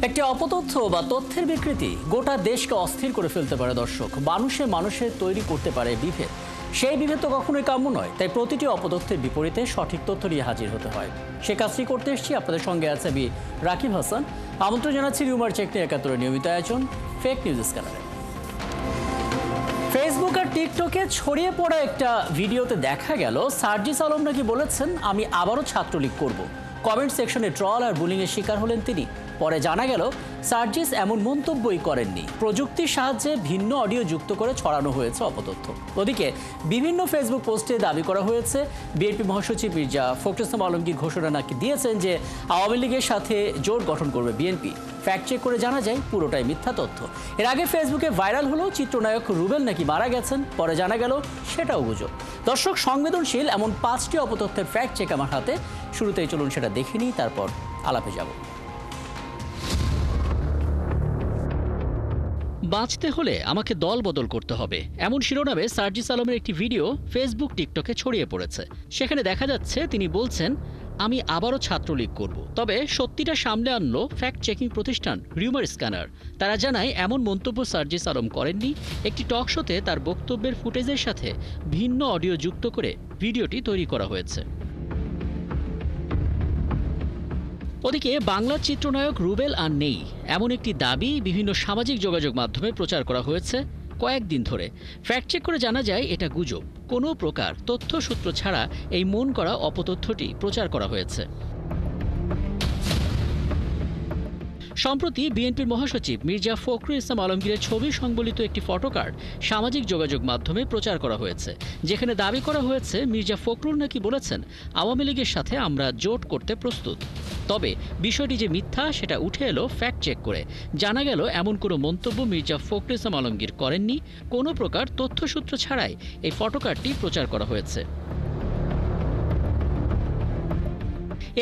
একটি অপতথ্য বা তথ্যের বিকৃতি গোটা দেশকে অস্থির করে ফেলতে পারে দর্শক। মানুষের তৈরি করতে পারে বিভেদ। সেই বিভেদ তো কখনোই কাম্য নয়। তাই প্রতিটি অপতথ্যের বিপরীতে সঠিক তথ্য নিয়ে হাজির হতে হয়। সে কাজটি করতে এসেছি। আপনাদের সঙ্গে আছে আমি রাকিব হাসান। আমন্ত্রণ জানাচ্ছি রিউমার চেক নিয়ে ৭১-এর নিয়মিত আয়োজন ফেক নিউজ স্ক্যানারে। ফেসবুক আর টিকটকে ছড়িয়ে পড়া একটা ভিডিওতে দেখা গেল সার্জিস আলম নাকি বলেছেন, আমি আবারও ছাত্রলীগ করব। কমেন্ট সেকশনে ট্রল আর বুলিংয়ের শিকার হলেন তিনি। পরে জানা গেল সার্জিস এমন মন্তব্যই করেননি। প্রযুক্তির সাহায্যে ভিন্ন অডিও যুক্ত করে ছড়ানো হয়েছে অপতথ্য। ওদিকে বিভিন্ন ফেসবুক পোস্টে দাবি করা হয়েছে বিএনপি মহাসচিব মির্জা ফখরুল ইসলাম আলমগীর ঘোষণা নাকি দিয়েছেন যে আওয়ামী লীগের সাথে জোট গঠন করবে বিএনপি। ফ্যাক্ট চেক করে জানা যায় পুরোটাই মিথ্যা তথ্য। এর আগে ফেসবুকে ভাইরাল হলো চিত্রনায়ক রুবেল নাকি মারা গেছেন। পরে জানা গেল সেটাও গুজব। দর্শক, সংবেদনশীল এমন 5টি অপতথ্যের ফ্যাক্ট চেক আমার হাতে। শুরুতেই চলুন সেটা দেখে নিই, তারপর আলাপে যাব। বাঁচতে হলে আমাকে দল বদল করতে হবে, এমন শিরোনামে সার্জিস আলমের একটি ভিডিও ফেসবুক টিকটকে ছড়িয়ে পড়েছে। সেখানে দেখা যাচ্ছে তিনি বলছেন, আমি আবারও ছাত্রলীগ করব। তবে সত্যিটা সামনে আনলো ফ্যাক্ট চেকিং প্রতিষ্ঠান রিউমার স্ক্যানার। তারা জানায় এমন মন্তব্য সার্জিস আলম করেননি। একটি টক শোতে তার বক্তব্যের ফুটেজের সাথে ভিন্ন অডিও যুক্ত করে ভিডিওটি তৈরি করা হয়েছে। ওদিকে বাংলার চিত্রনায়ক রুবেল আর নেই এমন একটি দাবি বিভিন্ন সামাজিক যোগাযোগ মাধ্যমে প্রচার করা হয়েছে কয়েকদিন ধরে। ফ্যাক্ট চেক করে জানা যায় এটা গুজব। কোনো প্রকার তথ্যসূত্র ছাড়া এই মন করা অপতথ্যটি প্রচার করা হয়েছে। সম্প্রতি বিএনপির মহাসচিব মির্জা ফখরুল ইসলাম আলমগীরের ছবি সংবলিত একটি ফটোকার্ড সামাজিক যোগাযোগ মাধ্যমে প্রচার করা হয়েছে, যেখানে দাবি করা হয়েছে মির্জা ফখরুল নাকি বলেছেন আওয়ামী লীগের সাথে আমরা জোট করতে প্রস্তুত। তবে বিষয়টি যে মিথ্যা সেটা উঠে এলো ফ্যাক্ট চেক করে। জানা গেল এমন কোনো মন্তব্য মির্জা ফখরুল ইসলাম আলমগীর করেননি। কোনো প্রকার তথ্যসূত্র ছাড়াই এই ফটোকার্ডটি প্রচার করা হয়েছে।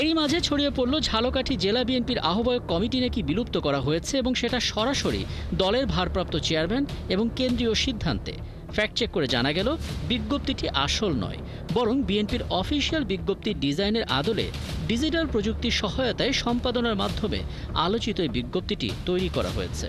এরই মাঝে ছড়িয়ে পড়ল ঝালকাঠি জেলা বিএনপির আহ্বায়ক কমিটি নাকি বিলুপ্ত করা হয়েছে এবং সেটা সরাসরি দলের ভারপ্রাপ্ত চেয়ারম্যান এবং কেন্দ্রীয় সিদ্ধান্তে। ফ্যাক্ট চেক করে জানা গেল বিজ্ঞপ্তিটি আসল নয়, বরং বিএনপির অফিসিয়াল বিজ্ঞপ্তির ডিজাইনের আদলে ডিজিটাল প্রযুক্তির সহায়তায় সম্পাদনার মাধ্যমে আলোচিত এই বিজ্ঞপ্তিটি তৈরি করা হয়েছে।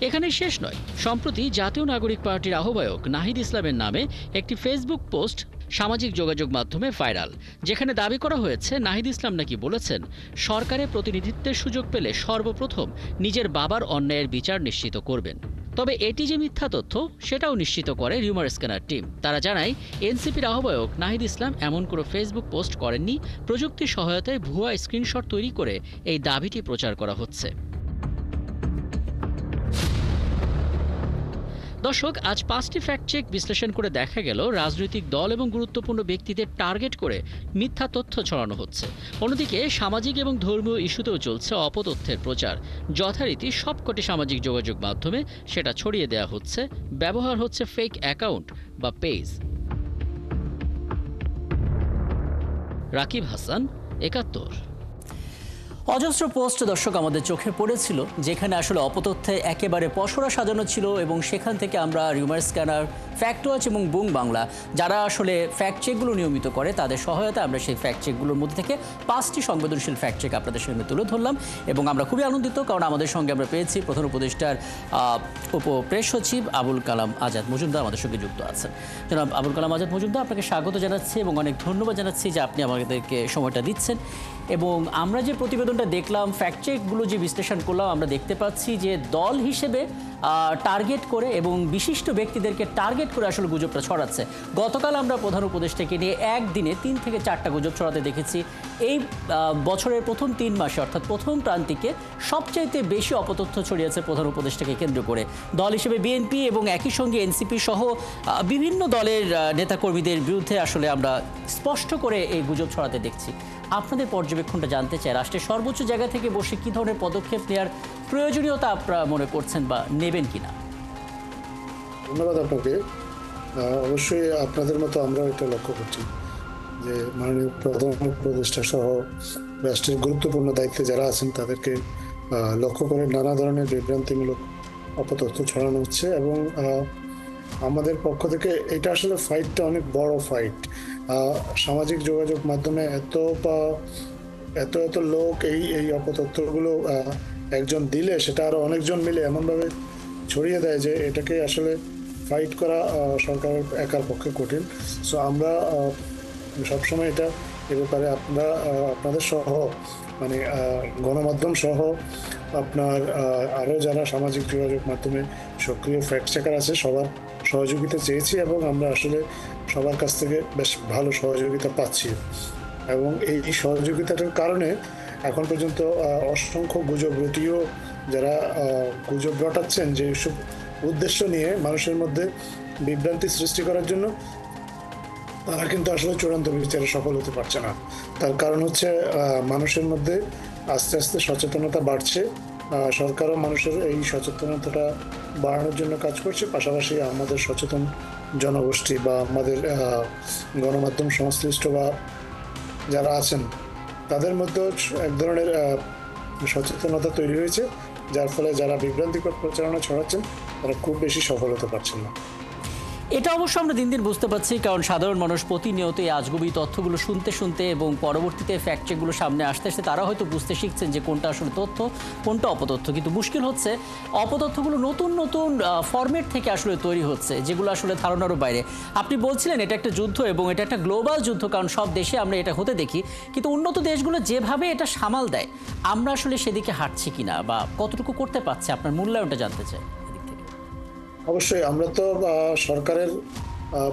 এখানে শেষ নয়। সম্প্রতি জাতীয় নাগরিক পার্টির আহ্বায়ক নাহিদ ইসলামের নামে একটি ফেসবুক পোস্ট সামাজিক যোগাযোগ মাধ্যমে ভাইরাল, যেখানে দাবি করা হয়েছে নাহিদ ইসলাম নাকি বলেছেন সরকারের প্রতিনিধিত্বের সুযোগ পেলে সর্বপ্রথম নিজের বাবার অন্যায়ের বিচার নিশ্চিত করবেন। তবে এটি যে মিথ্যা তথ্য সেটাও নিশ্চিত করে রিউমার স্ক্যানার টিম। তারা জানায় এনসিপির আহ্বায়ক নাহিদ ইসলাম এমন কোনো ফেসবুক পোস্ট করেননি। প্রযুক্তির সহায়তায় ভুয়া স্ক্রিনশট তৈরি করে এই দাবিটি প্রচার করা হচ্ছে। দর্শক, আজ 5টি ফ্যাক্ট চেক বিশ্লেষণ করে দেখা গেল রাজনৈতিক দল এবং গুরুত্বপূর্ণ ব্যক্তিদের টার্গেট করে মিথ্যা তথ্য ছড়ানো হচ্ছে। অন্যদিকে সামাজিক এবং ধর্মীয় ইস্যুতেও চলছে অপতথ্যের প্রচার। যথারীতি সবকটি সামাজিক যোগাযোগ মাধ্যমে সেটা ছড়িয়ে দেওয়া হচ্ছে। ব্যবহার হচ্ছে ফেক অ্যাকাউন্ট বা পেজ। রাকিব হাসান, ৭১। অজস্র পোস্ট দর্শক আমাদের চোখে পড়েছিল, যেখানে আসলে অপতথ্যে একেবারে পসরা সাজানো ছিল এবং সেখান থেকে আমরা রিউমার স্ক্যানার, ফ্যাক্ট ওয়াচ এবং বুং বাংলা যারা আসলে ফ্যাক্ট চেকগুলো নিয়মিত করে তাদের সহায়তা আমরা সেই ফ্যাক্ট চেকগুলোর মধ্যে থেকে 5টি সংবেদনশীল ফ্যাক্ট চেক আপনাদের সামনে তুলে ধরলাম। এবং আমরা খুবই আনন্দিত, কারণ আমাদের সঙ্গে আমরা পেয়েছি প্রধান উপদেষ্টার উপপ্রেস সচিব আবুল কালাম আজাদ মজুমদার আমাদের সঙ্গে যুক্ত আছেন। জনাব আবুল কালাম আজাদ মজুমদার, আপনাকে স্বাগত জানাচ্ছি এবং অনেক ধন্যবাদ জানাচ্ছি যে আপনি আমাদেরকে সময়টা দিচ্ছেন। এবং আমরা যে প্রতিবেদনটা দেখলাম, ফ্যাক্ট চেকগুলো যে বিশ্লেষণ করলাম, আমরা দেখতে পাচ্ছি যে দল হিসেবে টার্গেট করে এবং বিশিষ্ট ব্যক্তিদেরকে টার্গেট করে আসলে গুজবটা ছড়াচ্ছে। গতকাল আমরা প্রধান উপদেষ্টাকে নিয়ে একদিনে 3 থেকে 4টা গুজব ছড়াতে দেখেছি। এই বছরের প্রথম 3 মাসে অর্থাৎ প্রথম প্রান্তিকে সবচাইতে বেশি অপতথ্য ছড়িয়েছে প্রধান উপদেষ্টাকে কেন্দ্র করে। দল হিসেবে বিএনপি এবং একই সঙ্গে এনসিপি সহ বিভিন্ন দলের নেতাকর্মীদের বিরুদ্ধে আসলে আমরা স্পষ্ট করে এই গুজব ছড়াতে দেখছি। আপনাদের পর্যবেক্ষণটা জানতে চাই, রাষ্ট্রের সর্বোচ্চ জায়গা থেকে বসে কী ধরনের পদক্ষেপ নেওয়ার প্রয়োজনীয়তা আপনারা মনে করছেন বা নেবেন কিনা? ধন্যবাদ আপনাকে। অবশ্যই আপনাদের মতো আমরাও এটা লক্ষ্য করছি যে মাননীয় প্রধান উপদেষ্টা সহ রাষ্ট্রের গুরুত্বপূর্ণ দায়িত্বে যারা আছেন তাদেরকে লক্ষ্য করে নানা ধরনের বিভ্রান্তিমূলক অপতথ্য ছড়ানো হচ্ছে। এবং আমাদের পক্ষ থেকে এটা আসলে ফাইটটা অনেক বড় ফাইট। সামাজিক যোগাযোগ মাধ্যমে এত এত এত লোক এই এই অপতথ্যগুলো একজন দিলে সেটা আরো অনেকজন মিলে এমনভাবে ছড়িয়ে দেয় যে এটাকে আসলে ফাইট করা সরকারের একার পক্ষে কঠিন। সো আমরা সবসময় এটা এ ব্যাপারে আপনাদের সহ মানে গণমাধ্যম সহ আপনার আরো যারা সামাজিক যোগাযোগ মাধ্যমে সক্রিয় ফ্যাক্ট চেকার আছে সবার সহযোগিতা চেয়েছি এবং আমরা আসলে সবার কাছ থেকে বেশ ভালো সহযোগিতা পাচ্ছি এবং এই সহযোগিতাটার কারণে এখন পর্যন্ত অসংখ্য গুজব রটিও যারা গুজব রটাচ্ছেন যে সব উদ্দেশ্য নিয়ে মানুষের মধ্যে বিভ্রান্তি সৃষ্টি করার জন্য, তারা কিন্তু আসলে চূড়ান্ত বিচারে সফল হতে পারছে না। তার কারণ হচ্ছে মানুষের মধ্যে আস্তে আস্তে সচেতনতা বাড়ছে, সরকারও মানুষের এই সচেতনতাটা বাড়ানোর জন্য কাজ করছে, পাশাপাশি আমাদের সচেতন জনগোষ্ঠী বা আমাদের গণমাধ্যম সংশ্লিষ্ট বা যারা আছেন তাদের মধ্যেও এক ধরনের সচেতনতা তৈরি হয়েছে, যার ফলে যারা বিভ্রান্তিকর প্রচারণা ছড়াচ্ছেন তারা খুব বেশি সফল হতে পারছেন না। এটা অবশ্য আমরা দিন দিন বুঝতে পারছি, কারণ সাধারণ মানুষ প্রতিনিয়ত এই আজগুবি তথ্যগুলো শুনতে শুনতে এবং পরবর্তীতে ফ্যাক্ট চেকগুলো সামনে আসতে আসতে তারা হয়তো বুঝতে শিখছেন যে কোনটা আসলে তথ্য কোনটা অপতথ্য। কিন্তু মুশকিল হচ্ছে অপতথ্যগুলো নতুন নতুন ফরম্যাট থেকে আসলে তৈরি হচ্ছে, যেগুলো আসলে ধারণারও বাইরে। আপনি বলছিলেন এটা একটা যুদ্ধ এবং এটা একটা গ্লোবাল যুদ্ধ, কারণ সব দেশে আমরা এটা হতে দেখি, কিন্তু উন্নত দেশগুলো যেভাবে এটা সামাল দেয় আমরা আসলে সেদিকে হাঁটছি কিনা বা কতটুকু করতে পারছে, আপনার মূল্যায়নটা জানতে চাই। অবশ্যই আমরা তো সরকারের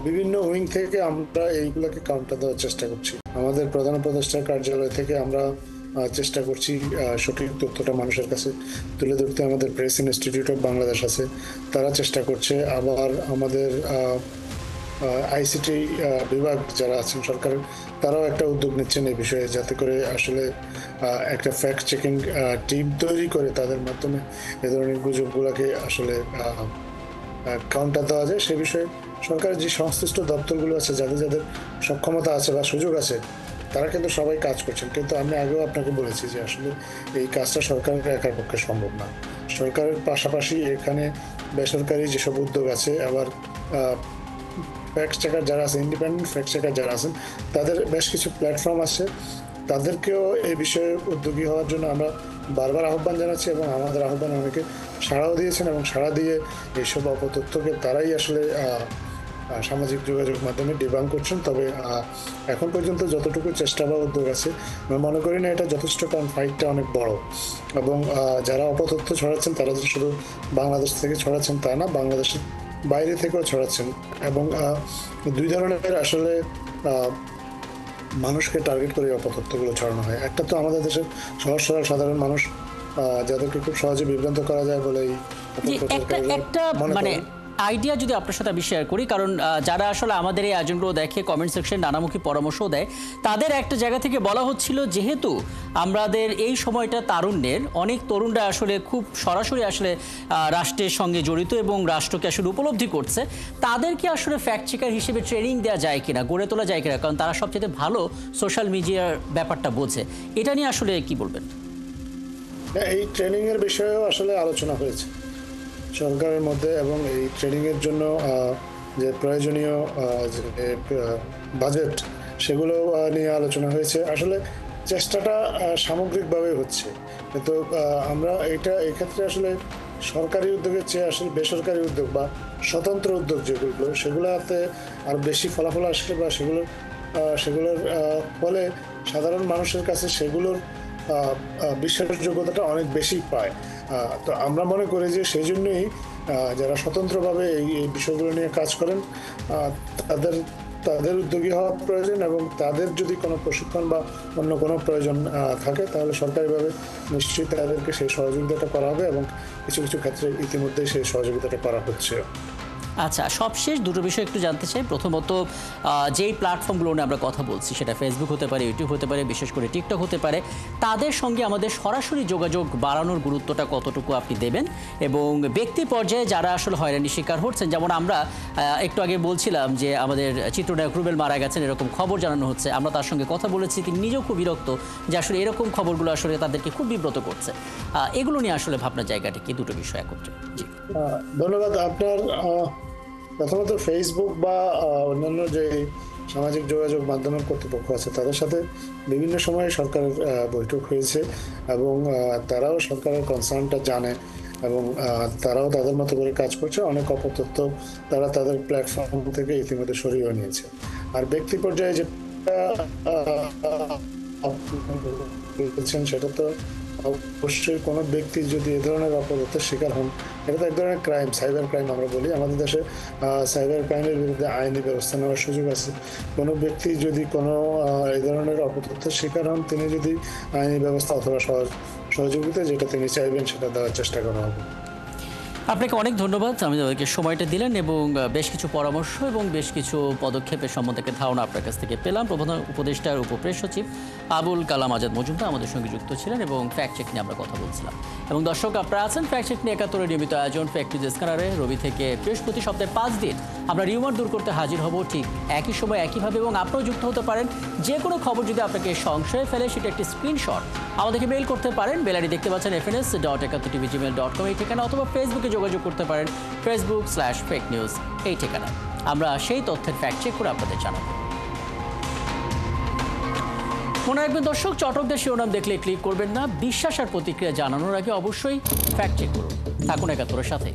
বিভিন্ন উইং থেকে আমরা এইগুলোকে কাউন্টার দেওয়ার চেষ্টা করছি। আমাদের প্রধান উপদেষ্টার কার্যালয় থেকে আমরা চেষ্টা করছি সঠিক তথ্যটা মানুষের কাছে তুলে ধরতে। আমাদের প্রেস ইনস্টিটিউট অফ বাংলাদেশ আছে, তারা চেষ্টা করছে। আবার আমাদের আইসিটি বিভাগ যারা আছেন সরকারের, তারাও একটা উদ্যোগ নিচ্ছেন এই বিষয়ে, যাতে করে আসলে একটা ফ্যাক্ট চেকিং টিম তৈরি করে তাদের মাধ্যমে এ ধরনের গুজবগুলোকে আসলে কাউন্টার দেওয়া যায়। সে বিষয়ে সরকারের যে সংশ্লিষ্ট দপ্তরগুলো আছে, যাদের যাদের সক্ষমতা আছে বা সুযোগ আছে, তারা কিন্তু সবাই কাজ করছেন। কিন্তু আমি আগেও আপনাকে বলেছি যে আসলে এই কাজটা সরকারের একার পক্ষে সম্ভব না। সরকারের পাশাপাশি এখানে বেসরকারি যেসব উদ্যোগ আছে, আবার ফ্যাক্ট চেকার যারা আছে, ইন্ডিপেন্ডেন্ট ফ্যাক্ট চেকার যারা আছেন, তাদের বেশ কিছু প্ল্যাটফর্ম আছে, তাদেরকেও এই বিষয়ে উদ্যোগী হওয়ার জন্য আমরা বারবার আহ্বান জানাচ্ছি এবং আমাদের আহ্বানে অনেকে সাড়াও দিয়েছেন এবং সাড়া দিয়ে এইসব অপতথ্যকে তারাই আসলে সামাজিক যোগাযোগ মাধ্যমে ডিবাং করছেন। তবে এখন পর্যন্ত যতটুকু চেষ্টা বা উদ্যোগ আছে, আমি মনে করি না এটা যথেষ্ট, কারণ ফাইটটা অনেক বড় এবং যারা অপতথ্য ছড়াচ্ছেন তারা যে শুধু বাংলাদেশ থেকে ছড়াচ্ছেন তা না, বাংলাদেশের বাইরে থেকেও ছড়াচ্ছেন। এবং দুই ধরনের আসলে মানুষকে টার্গেট করে অপতথ্যগুলো ছড়ানো হয়। একটা তো আমাদের দেশের সহজ সরল সাধারণ মানুষ যাদেরকে খুব সহজে বিভ্রান্ত করা যায় বলে একটা মানে আইডিয়া যদি আপনার সাথে আমি শেয়ার করি, কারণ যারা আসলে আমাদের এই আয়োজনগুলো দেখে, কমেন্ট সেকশন নানামুখী পরামর্শও দেয়, তাদের একটা জায়গা থেকে বলা হচ্ছিল যেহেতু আমাদের এই সময়টা তারুণ্যের, অনেক তরুণরা আসলে খুব সরাসরি আসলে রাষ্ট্রের সঙ্গে জড়িত এবং রাষ্ট্রকে আসলে উপলব্ধি করছে, তাদেরকে আসলে ফ্যাক্ট চেকার হিসেবে ট্রেনিং দেওয়া যায় কিনা, গড়ে তোলা যায় কিনা, কারণ তারা সবচেয়ে ভালো সোশ্যাল মিডিয়ার ব্যাপারটা বোঝে। এটা নিয়ে আসলে কি বলবেন? এই ট্রেনিং এর বিষয়েও আসলে আলোচনা হয়েছে সরকারের মধ্যে, এবং এই ট্রেনিং এর জন্য যে প্রয়োজনীয় বাজেট সেগুলো নিয়ে আলোচনা হয়েছে। আসলে চেষ্টাটা সামগ্রিকভাবে হচ্ছে, কিন্তু আমরা এটা এক্ষেত্রে আসলে সরকারি উদ্যোগের চেয়ে আসলে বেসরকারি উদ্যোগ বা স্বতন্ত্র উদ্যোগ যেগুলো, সেগুলোতে আর বেশি ফলাফল আসে বা সেগুলোর ফলে সাধারণ মানুষের কাছে সেগুলোর বিশ্বাসযোগ্যতাটা অনেক বেশি পায়। তো আমরা মনে করি যে সেই জন্যই যারা স্বতন্ত্রভাবে এই বিষয়গুলো নিয়ে কাজ করেন তাদের উদ্যোগী হওয়া প্রয়োজন, এবং তাদের যদি কোনো প্রশিক্ষণ বা অন্য কোনো প্রয়োজন থাকে তাহলে সরকারিভাবে নিশ্চয়ই তাদেরকে সেই সহযোগিতাটা করা হবে, এবং কিছু কিছু ক্ষেত্রে ইতিমধ্যেই সেই সহযোগিতাটা করা হচ্ছে। আচ্ছা, সবশেষ দুটো বিষয় একটু জানতে চাই। প্রথমত, যেই প্ল্যাটফর্মগুলো নিয়ে আমরা কথা বলছি, সেটা ফেসবুক হতে পারে, ইউটিউব হতে পারে, বিশেষ করে টিকটক হতে পারে, তাদের সঙ্গে আমাদের সরাসরি যোগাযোগ বাড়ানোর গুরুত্বটা কতটুকু আপনি দেবেন, এবং ব্যক্তি পর্যায়ে যারা আসলে হয়রানির শিকার হচ্ছেন, যেমন আমরা একটু আগে বলছিলাম যে আমাদের চিত্রনায়ক রুবেল মারা গেছেন, এরকম খবর জানানো হচ্ছে, আমরা তার সঙ্গে কথা বলেছি, তিনি নিজেও খুব বিরক্ত যে আসলে এরকম খবরগুলো আসলে তাদেরকে খুব বিব্রত করছে। এগুলো নিয়ে আসলে ভাবনার জায়গাটা কি, দুটো বিষয় একত্রে? জি, ধন্যবাদ। আপনার প্রথমত ফেসবুক বা অন্যান্য যে সামাজিক যোগাযোগ মাধ্যমের কর্তৃপক্ষ আছে তাদের সাথে বিভিন্ন সময়ে সরকারের বৈঠক হয়েছে এবং তারাও সরকারের কনসার্নটা জানে এবং তারাও তাদের মতো করে কাজ করছে। অনেক অপতথ্য তারা তাদের প্ল্যাটফর্ম থেকে ইতিমধ্যে সরিয়ে নিয়েছে। আর ব্যক্তি পর্যায়ে যেটা বলছেন সেটা তো অবশ্যই কোনো ব্যক্তি যদি এ ধরনের অপরাধের শিকার হন, এটা তো এক ধরনের ক্রাইম, সাইবার ক্রাইম আমরা বলি। আমাদের দেশে সাইবার ক্রাইমের বিরুদ্ধে আইনি ব্যবস্থা নেওয়ার সুযোগ আছে। কোনো ব্যক্তি যদি কোনো এই ধরনের অপতথ্যের শিকার হন, তিনি যদি আইনি ব্যবস্থা অথবা সহযোগিতা যেটা তিনি চাইবেন সেটা দেওয়ার চেষ্টা করা হবে। আপনাকে অনেক ধন্যবাদ, আমাদেরকে সময়টা দিলেন এবং বেশ কিছু পরামর্শ এবং বেশ কিছু পদক্ষেপের সম্বন্ধে ধারণা আপনার কাছ থেকে পেলাম। প্রধান উপদেষ্টার উপপ্রেস সচিব আবুল কালাম আজাদ মজুমদার আমাদের সঙ্গে যুক্ত ছিলেন এবং ফ্যাক্ট চেক নিয়ে আমরা কথা বলছিলাম। এবং দর্শক, আপনারা আছেন ফ্যাক্ট চেক নিয়ে ৭১-এর নিয়মিত আয়োজন ফ্যাক্ট নিউজ স্ক্যানারে। রবি থেকে বৃহস্পতি সপ্তাহে ৫ দিন আমরা রিউমার দূর করতে হাজির হব ঠিক একই সময় একইভাবে। এবং আপনারাও যুক্ত হতে পারেন। যে কোনো খবর যদি আপনাকে সংশয়ে ফেলে সেটা একটি স্ক্রিনশট আমাদেরকে মেইল করতে পারেন। মেল আইডি দেখতে পাচ্ছেন fns.71tv@gmail.com এই ঠিকানা, অথবা ফেসবুকে যোগাযোগ করতে পারেন facebook/fake news এই ঠিকানা। আমরা সেই তথ্যের ফ্যাক্ট চেক করে আপনাদের জানাবো। মনে রাখবেন দর্শক, চটকদের শিরোনাম দেখলে ক্লিক করবেন না। বিশ্বাস আর প্রতিক্রিয়া জানানোর আগে অবশ্যই ফ্যাক্ট চেক করুন। থাকুন ৭১-এর সাথে।